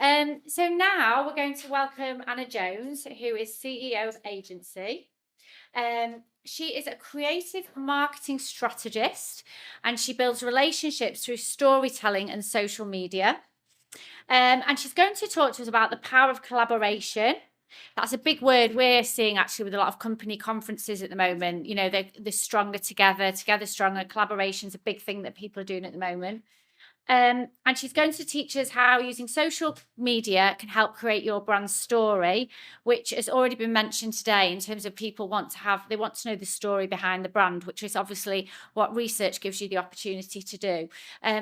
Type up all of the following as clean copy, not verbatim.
So now we're going to welcome Anna Jones, who is CEO of Agency. She is a creative marketing strategist and she builds relationships through storytelling and social media. And she's going to talk to us about the power of collaboration. That's a big word we're seeing actually with a lot of company conferences at the moment. You know, they're stronger together stronger. Collaboration is a big thing that people are doing at the moment. And she's going to teach us how using social media can help create your brand story, which has already been mentioned today in terms of people want to know the story behind the brand, which is obviously what research gives you the opportunity to do.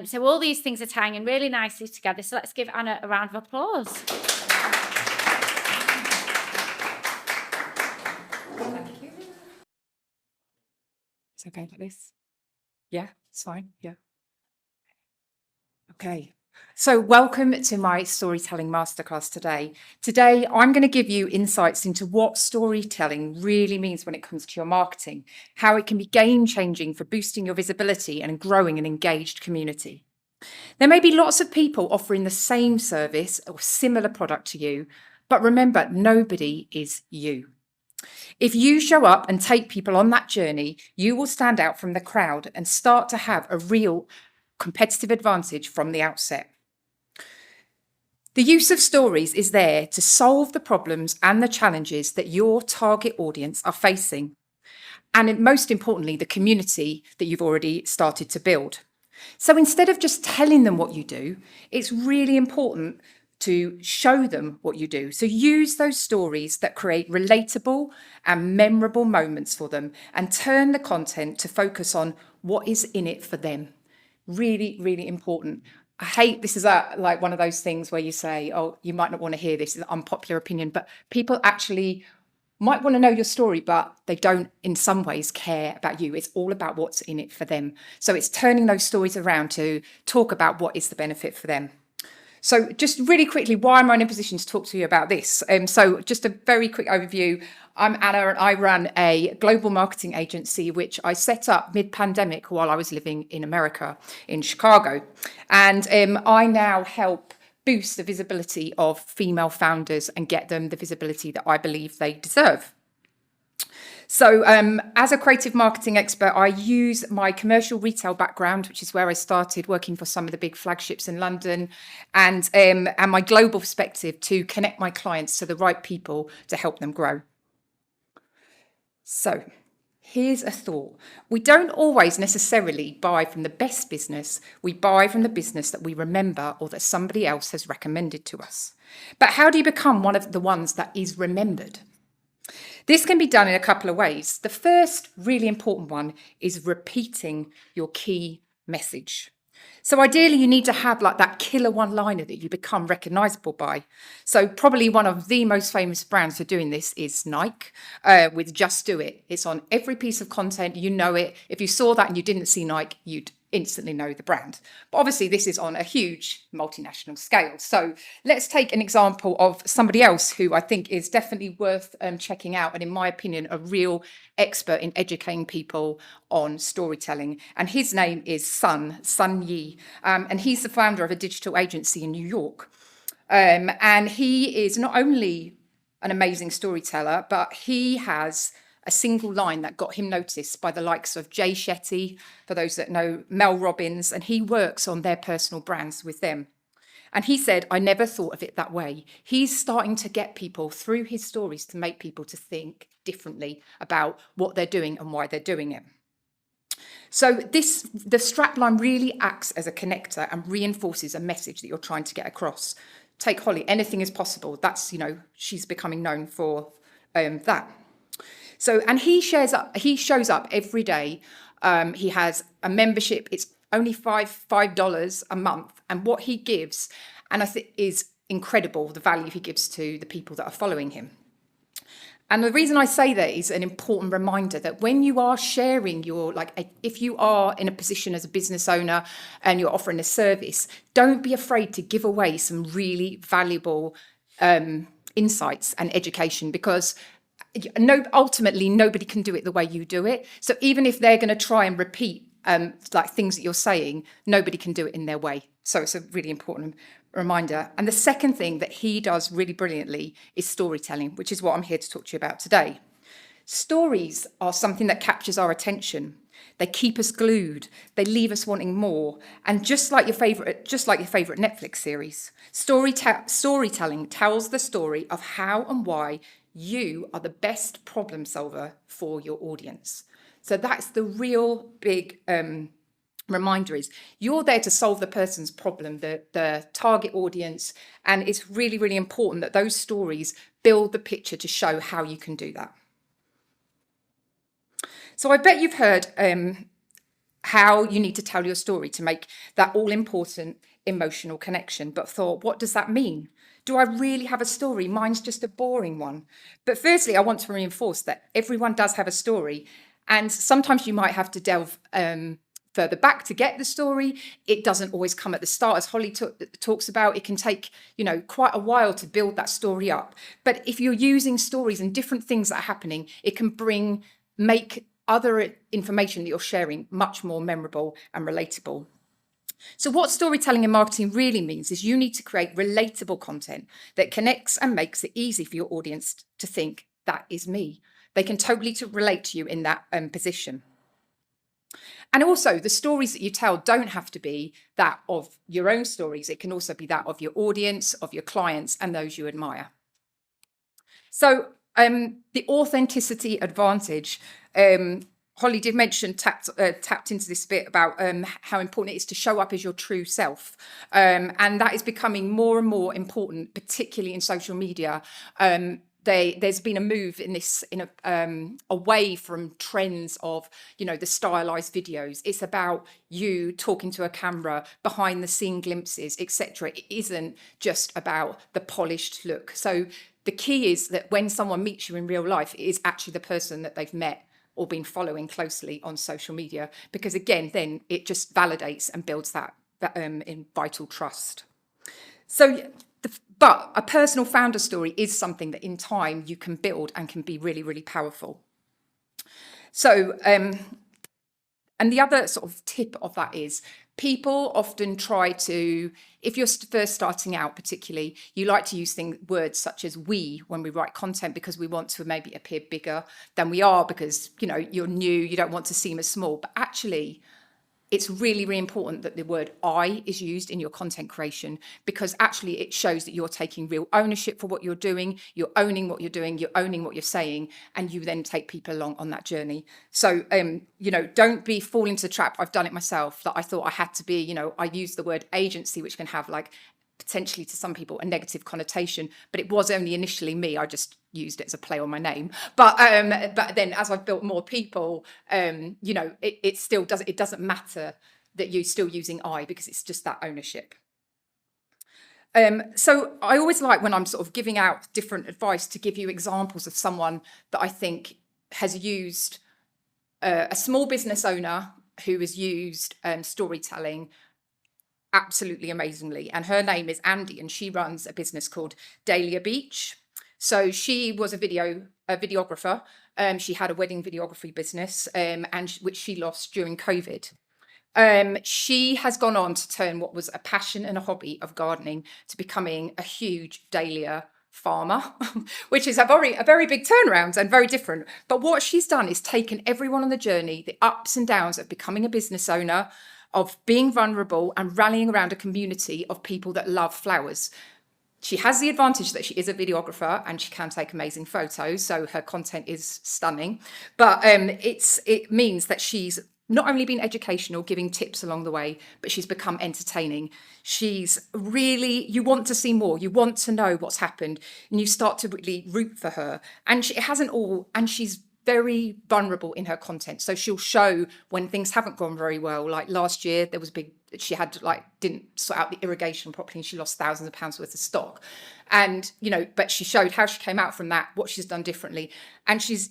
So all these things are tying in really nicely together. So let's give Anna a round of applause. Thank you. It's okay like this? Yeah, it's fine. Yeah. Okay. So welcome to my storytelling masterclass today. Today, I'm going to give you insights into what storytelling really means when it comes to your marketing, how it can be game-changing for boosting your visibility and growing an engaged community. There may be lots of people offering the same service or similar product to you, but remember, nobody is you. If you show up and take people on that journey, you will stand out from the crowd and start to have a real competitive advantage from the outset. The use of stories is there to solve the problems and the challenges that your target audience are facing, and most importantly, the community that you've already started to build. So instead of just telling them what you do, it's really important to show them what you do. So use those stories that create relatable and memorable moments for them and turn the content to focus on what is in it for them. Really, really important. I hate this is like one of those things where you say, oh, you might not want to hear this, it's an unpopular opinion, but people actually might want to know your story, but they don't in some ways care about you. It's all about what's in it for them. So it's turning those stories around to talk about what is the benefit for them. So just really quickly, why am I in a position to talk to you about this? So just a very quick overview. I'm Anna and I run a global marketing agency, which I set up mid-pandemic while I was living in America, in Chicago. And I now help boost the visibility of female founders and get them the visibility that I believe they deserve. So as a creative marketing expert, I use my commercial retail background, which is where I started working for some of the big flagships in London, and my global perspective to connect my clients to the right people to help them grow. So here's a thought. We don't always necessarily buy from the best business. We buy from the business that we remember or that somebody else has recommended to us. But how do you become one of the ones that is remembered? This can be done in a couple of ways. The first really important one is repeating your key message. So ideally, you need to have like that killer one-liner that you become recognizable by. So probably one of the most famous brands for doing this is Nike with Just Do It. It's on every piece of content. You know it. If you saw that and you didn't see Nike, you'd instantly know the brand. But obviously, this is on a huge multinational scale. So let's take an example of somebody else who I think is definitely worth checking out, and in my opinion, a real expert in educating people on storytelling. And his name is Sun Yi, and he's the founder of a digital agency in New York. And he is not only an amazing storyteller, but he has a single line that got him noticed by the likes of Jay Shetty, for those that know Mel Robbins, and he works on their personal brands with them. And he said, I never thought of it that way. He's starting to get people through his stories to make people to think differently about what they're doing and why they're doing it. So the strapline really acts as a connector and reinforces a message that you're trying to get across. Take Holly, anything is possible. That's, she's becoming known for that. So, and he shows up every day. He has a membership. It's only $5 a month. And what he gives, and I think is incredible, the value he gives to the people that are following him. And the reason I say that is an important reminder that when you are sharing if you are in a position as a business owner and you're offering a service, don't be afraid to give away some really valuable insights and education, because ultimately nobody can do it the way you do it. So even if they're going to try and repeat things that you're saying, nobody can do it in their way. So it's a really important reminder. And the second thing that he does really brilliantly is storytelling, which is what I'm here to talk to you about today. Stories are something that captures our attention. They keep us glued. They leave us wanting more. And just like your favorite Netflix series, storytelling tells the story of how and why you are the best problem solver for your audience. So that's the real big reminder, is you're there to solve the person's problem, the target audience, and it's really, really important that those stories build the picture to show how you can do that. So I bet you've heard how you need to tell your story to make that all-important emotional connection, but thought, what does that mean? Do I really have a story? Mine's just a boring one. But firstly, I want to reinforce that everyone does have a story, and sometimes you might have to delve further back to get the story. It doesn't always come at the start, as Holly talks about. It can take, quite a while to build that story up. But if you're using stories and different things that are happening, it can make other information that you're sharing much more memorable and relatable. So what storytelling in marketing really means is you need to create relatable content that connects and makes it easy for your audience to think, that is me. They can totally relate to you in that position. And also, the stories that you tell don't have to be that of your own stories. It can also be that of your audience, of your clients, and those you admire. So the authenticity advantage, Holly did mention, tapped into this bit about how important it is to show up as your true self. And that is becoming more and more important, particularly in social media. There's been a move away from trends of, the stylized videos. It's about you talking to a camera, behind the scene glimpses, etc. It isn't just about the polished look. So the key is that when someone meets you in real life, it is actually the person that they've met or been following closely on social media, because again, then it just validates and builds that in vital trust. So, but a personal founder story is something that in time you can build and can be really, really powerful. So, and the other sort of tip of that is people often try to, if you're first starting out particularly, you like to use words such as we when we write content, because we want to maybe appear bigger than we are, because, you're new, you don't want to seem as small. But actually, it's really, really important that the word I is used in your content creation, because actually it shows that you're taking real ownership for what you're doing, you're owning what you're doing, you're owning what you're saying, and you then take people along on that journey. So, don't fall into the trap. I've done it myself, that I thought I had to be, I use the word agency, which can have potentially to some people a negative connotation, but it was only initially me. I just used it as a play on my name. But then as I've built more people, it still does. It doesn't matter that you're still using I, because it's just that ownership. So I always like, when I'm sort of giving out different advice, to give you examples of someone that I think has used a small business owner who has used storytelling absolutely amazingly. And her name is Andy, and she runs a business called Dahlia Beach. So she was a videographer. She had a wedding videography business, which she lost during COVID. She has gone on to turn what was a passion and a hobby of gardening to becoming a huge dahlia farmer, which is a very big turnaround and very different. But what she's done is taken everyone on the journey, the ups and downs of becoming a business owner, of being vulnerable, and rallying around a community of people that love flowers. She has the advantage that she is a videographer and she can take amazing photos, so her content is stunning. But it means that she's not only been educational, giving tips along the way, but she's become entertaining. She's really, you want to see more, you want to know what's happened, and you start to really root for her. And she's very vulnerable in her content. So she'll show when things haven't gone very well. Like last year, there was didn't sort out the irrigation properly, and she lost thousands of pounds worth of stock. And, but she showed how she came out from that, what she's done differently. And she's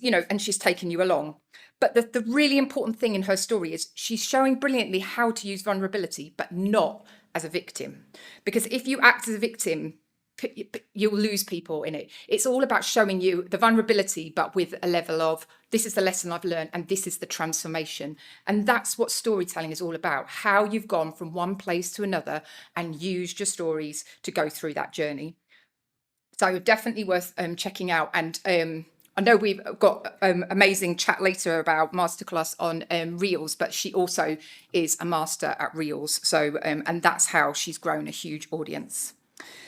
taken you along. But the really important thing in her story is she's showing brilliantly how to use vulnerability, but not as a victim. Because if you act as a victim, you'll lose people in it. It's all about showing you the vulnerability, but with a level of, this is the lesson I've learned and this is the transformation. And that's what storytelling is all about, how you've gone from one place to another and used your stories to go through that journey. So definitely worth checking out. And I know we've got amazing chat later about Masterclass on Reels, but she also is a master at Reels. So, and that's how she's grown a huge audience.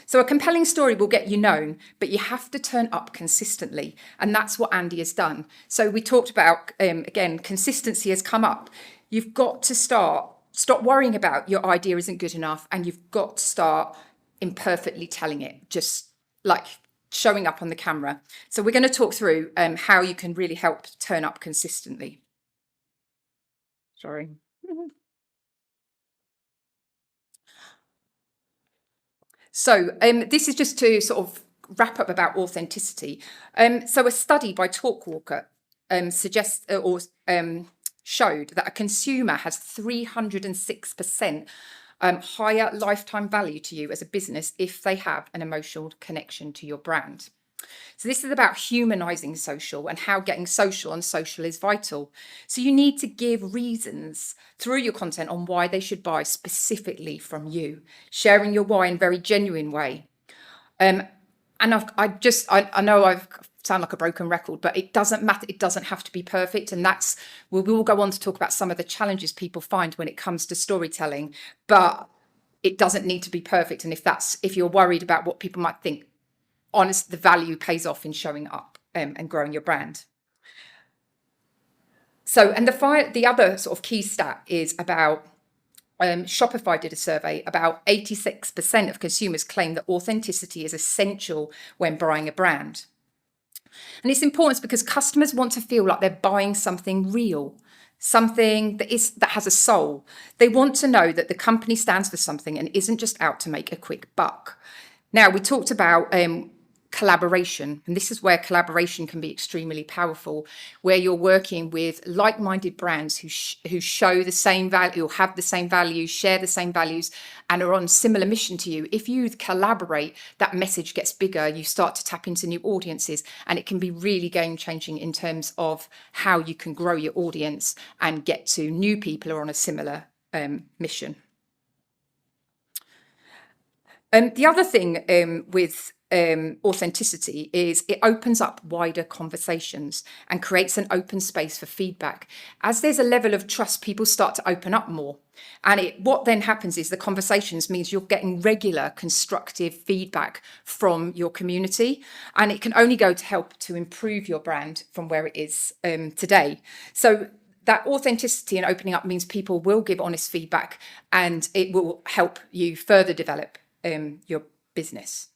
So a compelling story will get you known, but you have to turn up consistently. And that's what Andy has done. So we talked about, again, consistency has come up. You've got to stop worrying about your idea isn't good enough, and you've got to start imperfectly telling it, just like showing up on the camera. So we're going to talk through how you can really help turn up consistently. Sorry. So this is just to sort of wrap up about authenticity. So a study by Talkwalker showed that a consumer has 306% higher lifetime value to you as a business if they have an emotional connection to your brand. So this is about humanizing social and how getting social on social is vital. So you need to give reasons through your content on why they should buy specifically from you, sharing your why in a very genuine way. And I know I've sound like a broken record, but it doesn't matter. It doesn't have to be perfect. And we will go on to talk about some of the challenges people find when it comes to storytelling, but it doesn't need to be perfect. And if you're worried about what people might think, honest, the value pays off in showing up and growing your brand. So, and the other sort of key stat is about Shopify did a survey. About 86% of consumers claim that authenticity is essential when buying a brand. And it's important because customers want to feel like they're buying something real, something that has a soul. They want to know that the company stands for something and isn't just out to make a quick buck. Now, we talked about collaboration, and this is where collaboration can be extremely powerful, where you're working with like-minded brands who show the same value or have the same values, share the same values, and are on similar mission to you. If you collaborate, that message gets bigger, you start to tap into new audiences, and it can be really game-changing in terms of how you can grow your audience and get to new people who are on a similar mission. The other thing with authenticity is it opens up wider conversations and creates an open space for feedback. As there's a level of trust, people start to open up more. And what then happens is the conversations means you're getting regular constructive feedback from your community. And it can only go to help to improve your brand from where it is today. So that authenticity and opening up means people will give honest feedback, and it will help you further develop your business.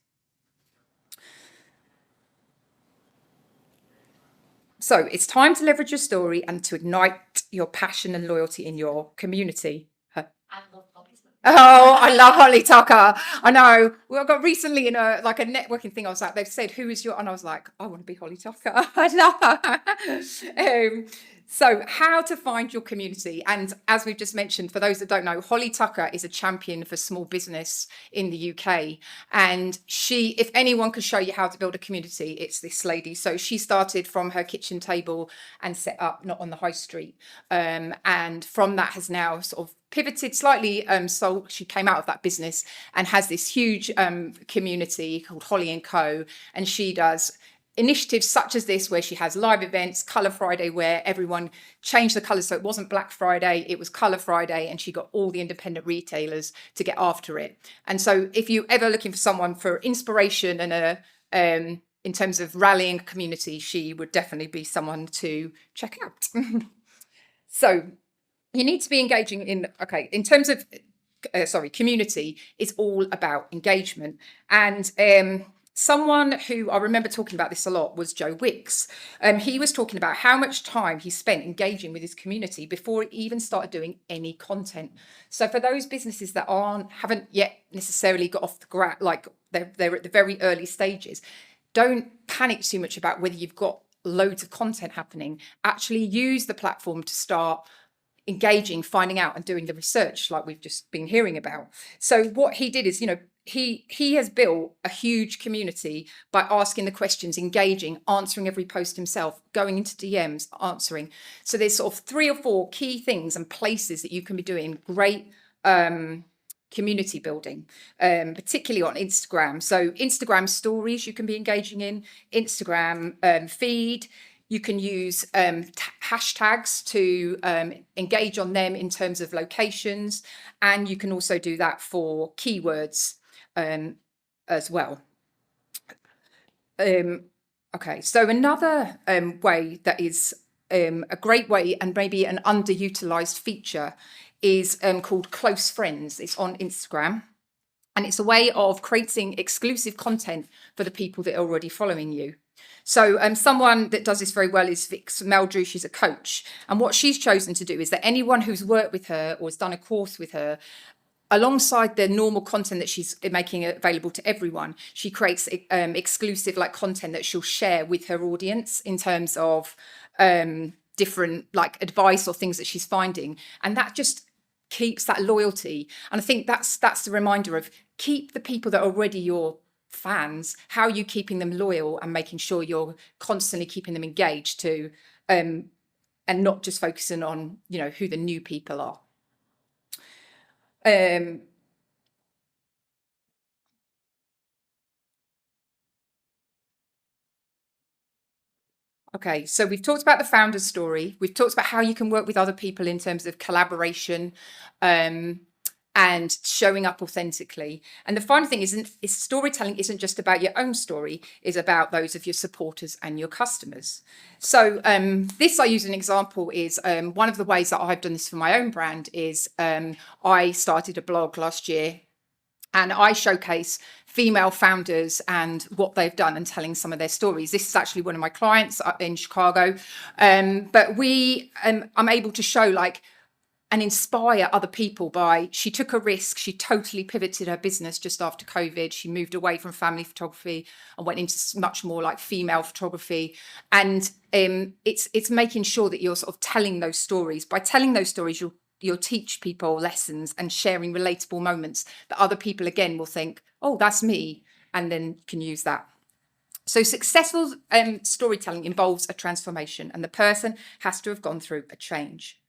So it's time to leverage your story and to ignite your passion and loyalty in your community. I love Holly. Oh, I love Holly Tucker. I know. We got recently in a networking thing. I was like, they've said, who is your? And I was like, I want to be Holly Tucker. I love her. So how to find your community. And as we've just mentioned, for those that don't know, Holly Tucker is a champion for small business in the UK. And if anyone could show you how to build a community, it's this lady. So she started from her kitchen table and set up Not on the High Street. And from that has now sort of pivoted slightly. So she came out of that business and has this huge community called Holly & Co. And she does initiatives such as this, where she has live events, Colour Friday, where everyone changed the colours. So it wasn't Black Friday, it was Colour Friday, and she got all the independent retailers to get after it. And so if you're ever looking for someone for inspiration and in terms of rallying a community, she would definitely be someone to check out. So you need to be engaging in terms of, community is all about engagement. And someone who I remember talking about this a lot was Joe Wicks. He was talking about how much time he spent engaging with his community before he even started doing any content. So for those businesses that haven't yet necessarily got off the ground, like they're at the very early stages, don't panic too much about whether you've got loads of content happening. Actually use the platform to start engaging, finding out and doing the research like we've just been hearing about. So what he did is, he has built a huge community by asking the questions, engaging, answering every post himself, going into DMs, answering. So there's sort of 3 or 4 key things and places that you can be doing great community building, particularly on Instagram. So Instagram stories you can be engaging in, Instagram feed. You can use hashtags to engage on them in terms of locations, and you can also do that for keywords as well. Okay, so another way that is a great way and maybe an underutilized feature is called Close Friends. It's on Instagram. And it's a way of creating exclusive content for the people that are already following you. So someone that does this very well is Vix Meldrew. She's a coach. And what she's chosen to do is that anyone who's worked with her or has done a course with her, alongside the normal content that she's making available to everyone, she creates exclusive like content that she'll share with her audience in terms of different like advice or things that she's finding. And that just keeps that loyalty. And I think that's the reminder of keep the people that are already your fans. How are you keeping them loyal and making sure you're constantly keeping them engaged to and not just focusing on, you know, who the new people are. Okay, so we've talked about the founder's story. We've talked about how you can work with other people in terms of collaboration and showing up authentically. And the final thing is storytelling isn't just about your own story, it's about those of your supporters and your customers. So this I use an example is one of the ways that I've done this for my own brand is I started a blog last year and I showcase female founders and what they've done and telling some of their stories. This is actually one of my clients in Chicago. But I'm able to show like and inspire other people by, she took a risk. She totally pivoted her business just after COVID. She moved away from family photography and went into much more like female photography. And it's making sure that you're sort of telling those stories. By telling those stories, you'll teach people lessons and sharing relatable moments that other people again will think, oh, that's me, and then can use that. So successful storytelling involves a transformation and the person has to have gone through a change.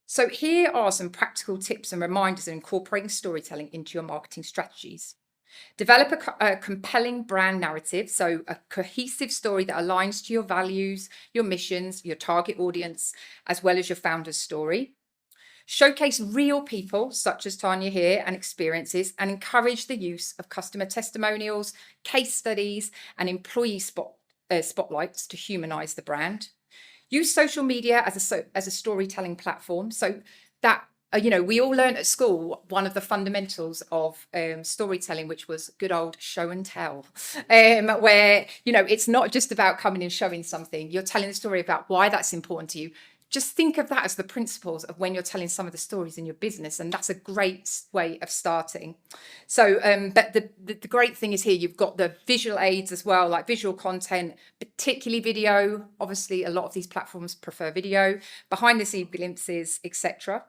So here are some practical tips and reminders of incorporating storytelling into your marketing strategies. Develop a compelling brand narrative, so a cohesive story that aligns to your values, your missions, your target audience, as well as your founder's story. Showcase real people, such as Tanya here, and experiences, and encourage the use of customer testimonials, case studies, and employee spotlights to humanize the brand. Use social media as a storytelling platform, so that you know, we all learned at school one of the fundamentals of storytelling, which was good old show and tell, where, you know, it's not just about coming and showing something. You're telling the story about why that's important to you. Just think of that as the principles of when you're telling some of the stories in your business, and that's a great way of starting. So, but the great thing is here you've got the visual aids as well, like visual content, particularly video. Obviously, a lot of these platforms prefer video, behind the scene glimpses, etc.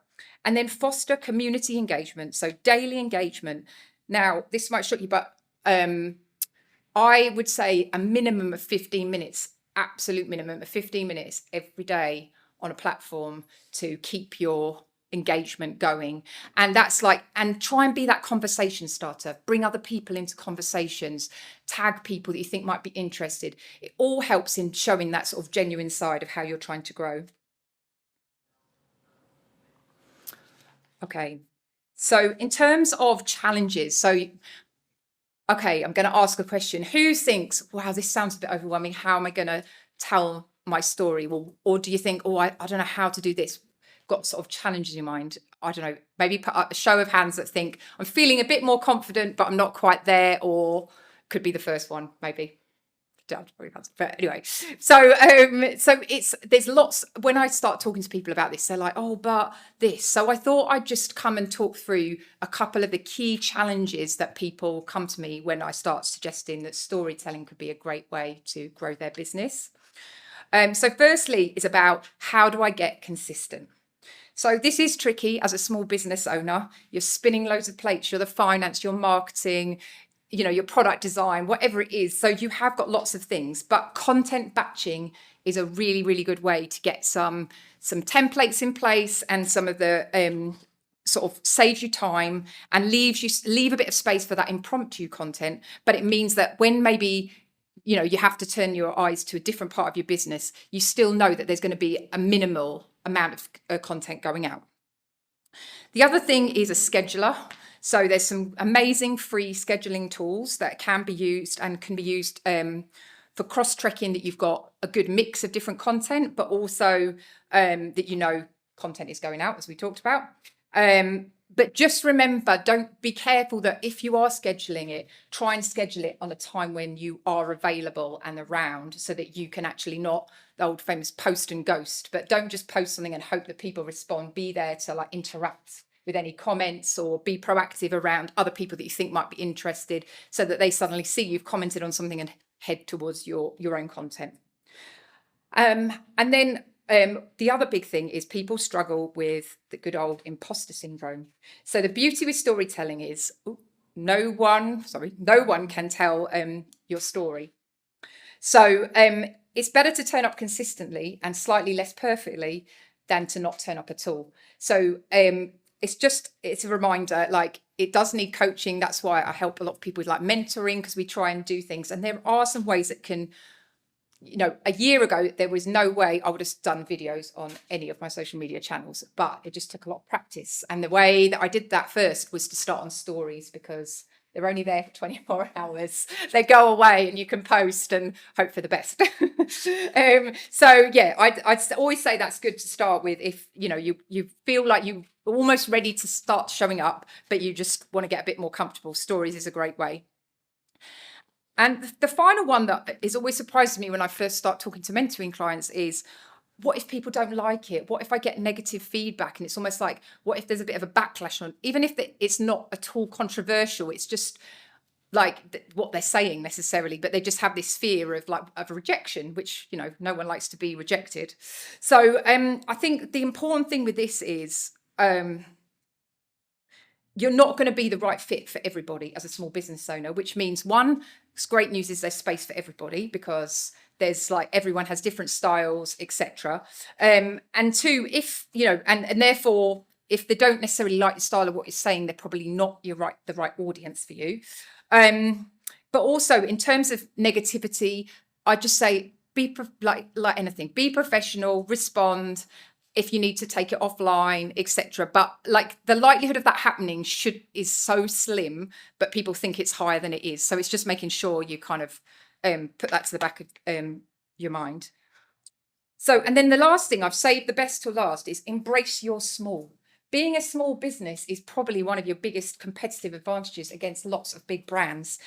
And then foster community engagement, so daily engagement. Now, this might shock you, but I would say a minimum of 15 minutes, absolute minimum of 15 minutes every day on a platform to keep your engagement going. And that's like, and try and be that conversation starter, bring other people into conversations, tag people that you think might be interested. It all helps in showing that sort of genuine side of how you're trying to grow. Okay, so in terms of challenges, okay, I'm going to ask a question. Who thinks, wow, this sounds a bit overwhelming. How am I going to tell my story? Well, or do you think, oh, I don't know how to do this? Got sort of challenges in mind? I don't know, maybe put up a show of hands that think I'm feeling a bit more confident, but I'm not quite there, or could be the first one, maybe. But anyway, so there's lots. When I start talking to people about this, they're like, oh, but this. So I thought I'd just come and talk through a couple of the key challenges that people come to me when I start suggesting that storytelling could be a great way to grow their business. So firstly is about, how do I get consistent? So this is tricky as a small business owner. You're spinning loads of plates. You're the finance, your marketing, your product design, whatever it is. So you have got lots of things, but content batching is a really, really good way to get some templates in place, and some of the sort of saves you time and leave a bit of space for that impromptu content. But it means that when maybe you have to turn your eyes to a different part of your business, you still know that there's going to be a minimal amount of content going out. The other thing is a scheduler. So there's some amazing free scheduling tools that can be used for cross-tracking, that you've got a good mix of different content, but also that content is going out, as we talked about. But just remember, don't be careful that if you are scheduling it, try and schedule it on a time when you are available and around, so that you can actually, not the old famous post and ghost, but don't just post something and hope that people respond. Be there to interact with any comments, or be proactive around other people that you think might be interested, so that they suddenly see you've commented on something and head towards your own content. And then the other big thing is people struggle with the good old imposter syndrome. So the beauty with storytelling is no one can tell your story. So it's better to turn up consistently and slightly less perfectly than to not turn up at all. So it's a reminder, it does need coaching. That's why I help a lot of people with mentoring, because we try and do things. And there are some ways that can, a year ago, there was no way I would have done videos on any of my social media channels, but it just took a lot of practice. And the way that I did that first was to start on stories, because they're only there for 24 hours. They go away and you can post and hope for the best. So yeah, I'd always say that's good to start with if you feel like you're almost ready to start showing up, but you just want to get a bit more comfortable. Stories is a great way. And the final one that is always surprises me when I first start talking to mentoring clients is, what if people don't like it? What if I get negative feedback? And it's almost like, what if there's a bit of a backlash on, even if it's not at all controversial, it's just what they're saying necessarily, but they just have this fear of rejection, which, no one likes to be rejected. So I think the important thing with this is, you're not going to be the right fit for everybody as a small business owner, which means, one, it's great news is there's space for everybody, because there's everyone has different styles, etc. And two, if and therefore, if they don't necessarily like the style of what you're saying, they're probably not the right audience for you. But also, in terms of negativity, I just say, be like anything, be professional, respond if you need to take it offline, etc. But the likelihood of that happening is so slim, but people think it's higher than it is. So it's just making sure you kind of put that to the back of your mind. So, and then the last thing, I've saved the best till last, is embrace your small. Being a small business is probably one of your biggest competitive advantages against lots of big brands.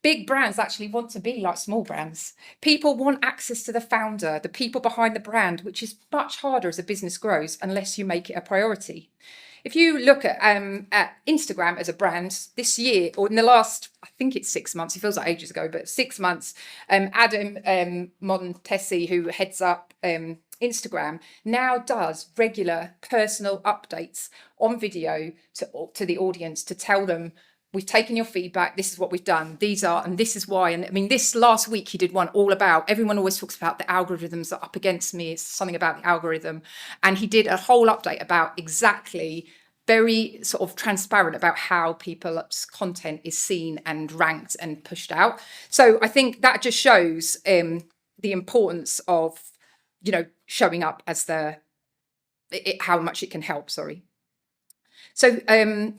Big brands actually want to be like small brands. People want access to the founder, the people behind the brand, which is much harder as a business grows unless you make it a priority. If you look at Instagram as a brand this year, or in the last, I think it's 6 months, it feels like ages ago, but 6 months, Adam Montesi, who heads up Instagram, now does regular personal updates on video to the audience, to tell them, we've taken your feedback, this is what we've done, and this is why. And I mean, this last week he did one all about, everyone always talks about the algorithms are up against me, it's something about the algorithm. And he did a whole update about exactly, very sort of transparent about how people's content is seen and ranked and pushed out. So I think that just shows the importance of, showing up as how much it can help, So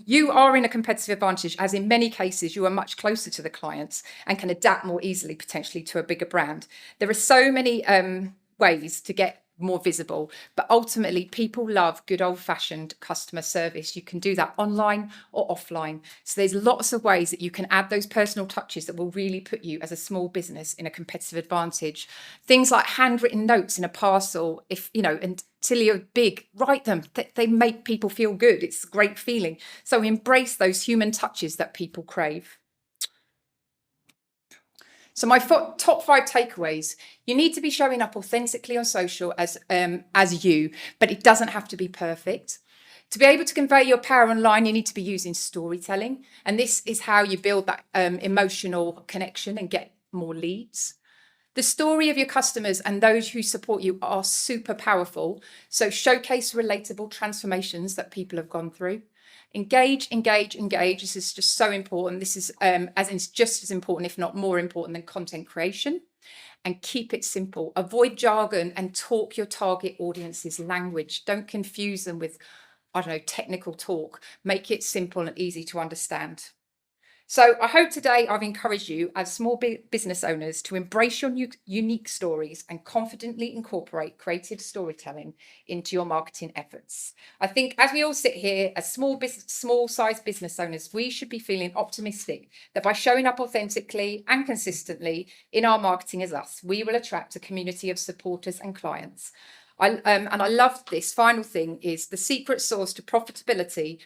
you are in a competitive advantage, as in many cases you are much closer to the clients and can adapt more easily potentially to a bigger brand. There are so many ways to get more visible, but ultimately people love good old-fashioned customer service. You can do that online or offline. So there's lots of ways that you can add those personal touches that will really put you as a small business in a competitive advantage. Things like handwritten notes in a parcel, until you're big, write them. They make people feel good. It's a great feeling. So embrace those human touches that people crave. So my top 5 takeaways: you need to be showing up authentically on social as you, but it doesn't have to be perfect. To be able to convey your power online, you need to be using storytelling, and this is how you build that emotional connection and get more leads. The story of your customers and those who support you are super powerful. So showcase relatable transformations that people have gone through. Engage. This is just so important. This is it's just as important, if not more important, than content creation. And keep it simple. Avoid jargon and talk your target audience's language. Don't confuse them with, I don't know, technical talk. Make it simple and easy to understand. So I hope today I've encouraged you as small business owners to embrace your unique stories and confidently incorporate creative storytelling into your marketing efforts. I think as we all sit here as small-sized business owners, we should be feeling optimistic that by showing up authentically and consistently in our marketing as us, we will attract a community of supporters and clients. And I love this final thing is the secret sauce to profitability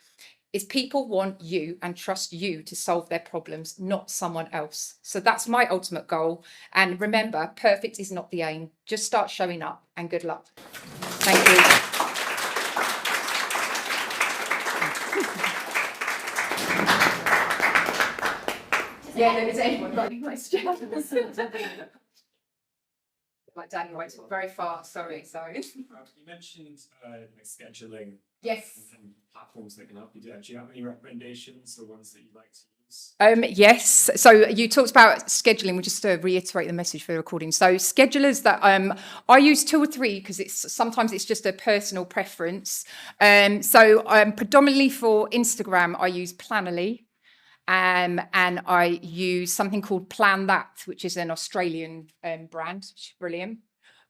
is people want you and trust you to solve their problems, not someone else. So that's my ultimate goal. And remember, perfect is not the aim. Just start showing up, and good luck. Thank you. Yeah, is anyone got any questions? Like Daniel went very far. Sorry. You mentioned scheduling. Yes. And platforms that can help you do that. Do you have any recommendations or ones that you'd like to use? Yes. So you talked about scheduling. We'll just reiterate the message for the recording. So schedulers that I use 2 or 3 because sometimes it's just a personal preference. So predominantly for Instagram, I use Planoly. And I use something called Plan That, which is an Australian brand, which is brilliant.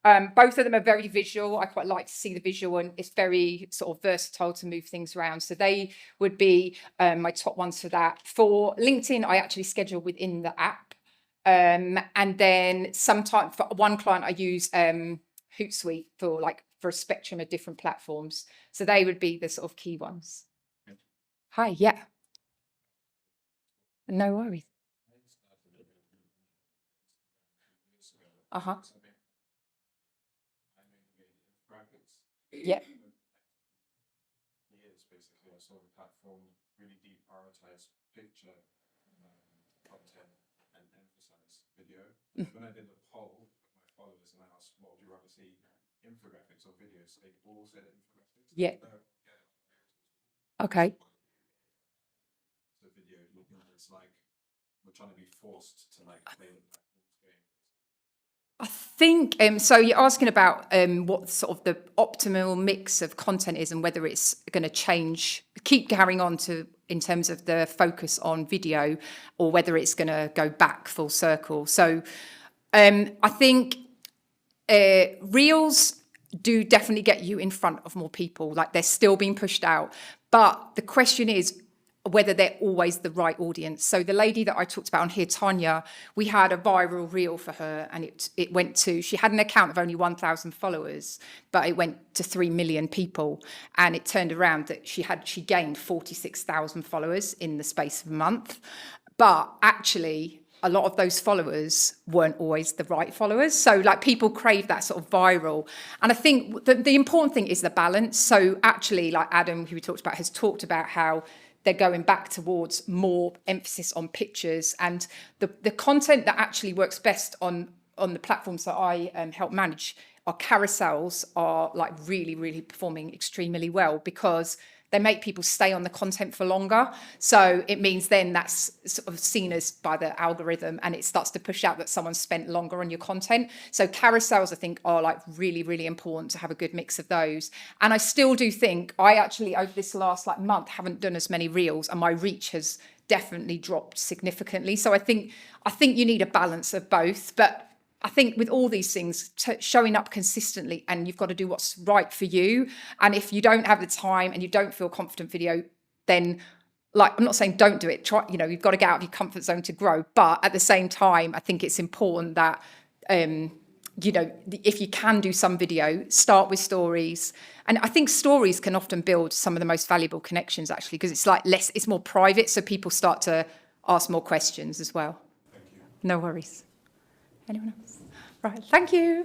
Both of them are very visual. I quite like to see the visual, and it's very sort of versatile to move things around. So they would be my top ones for that. For LinkedIn, I actually schedule within the app. And then sometimes for one client, I use Hootsuite for a spectrum of different platforms. So they would be the sort of key ones. Hi, yeah. No worries. Uh-huh. Yeah. Years basically, I saw the platform really deprioritize picture content and emphasize video. When I did the poll with my followers and I asked, what would you rather see, infographics or videos? They all said infographics. Yeah. Okay. The video, it's like we're trying to be forced to play the platform's game. I think so. You're asking about what sort of the optimal mix of content is and whether it's going to change, keep carrying on to in terms of the focus on video, or whether it's going to go back full circle. So I think Reels do definitely get you in front of more people. Like they're still being pushed out, but the question is whether they're always the right audience. So the lady that I talked about on here, Tanya, we had a viral reel for her, and it went to, she had an account of only 1,000 followers, but it went to 3 million people. And it turned around that she gained 46,000 followers in the space of a month. But actually, a lot of those followers weren't always the right followers. So people crave that sort of viral. And I think the important thing is the balance. So actually, like Adam, who we talked about, has talked about how they're going back towards more emphasis on pictures, and the content that actually works best on the platforms that I help manage. Our carousels are really performing extremely well because they make people stay on the content for longer. So it means then that's sort of seen as by the algorithm, and it starts to push out that someone spent longer on your content. So carousels, I think, are really important to have a good mix of those. And I still do think I actually over this last month haven't done as many reels, and my reach has definitely dropped significantly. So I think you need a balance of both. But I think with all these things, showing up consistently, and you've got to do what's right for you. And if you don't have the time and you don't feel confident video, then I'm not saying don't do it. Try, you've got to get out of your comfort zone to grow. But at the same time, I think it's important that, if you can do some video, start with stories. And I think stories can often build some of the most valuable connections, actually, because it's it's more private. So people start to ask more questions as well. Thank you. No worries. Anyone else? Right, thank you.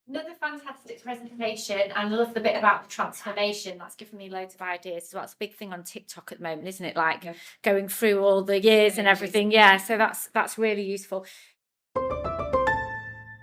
Another fantastic presentation, and I love the bit about the transformation. That's given me loads of ideas as well. It's a big thing on TikTok at the moment, isn't it? Like going through all the years and everything. Yeah, so that's really useful.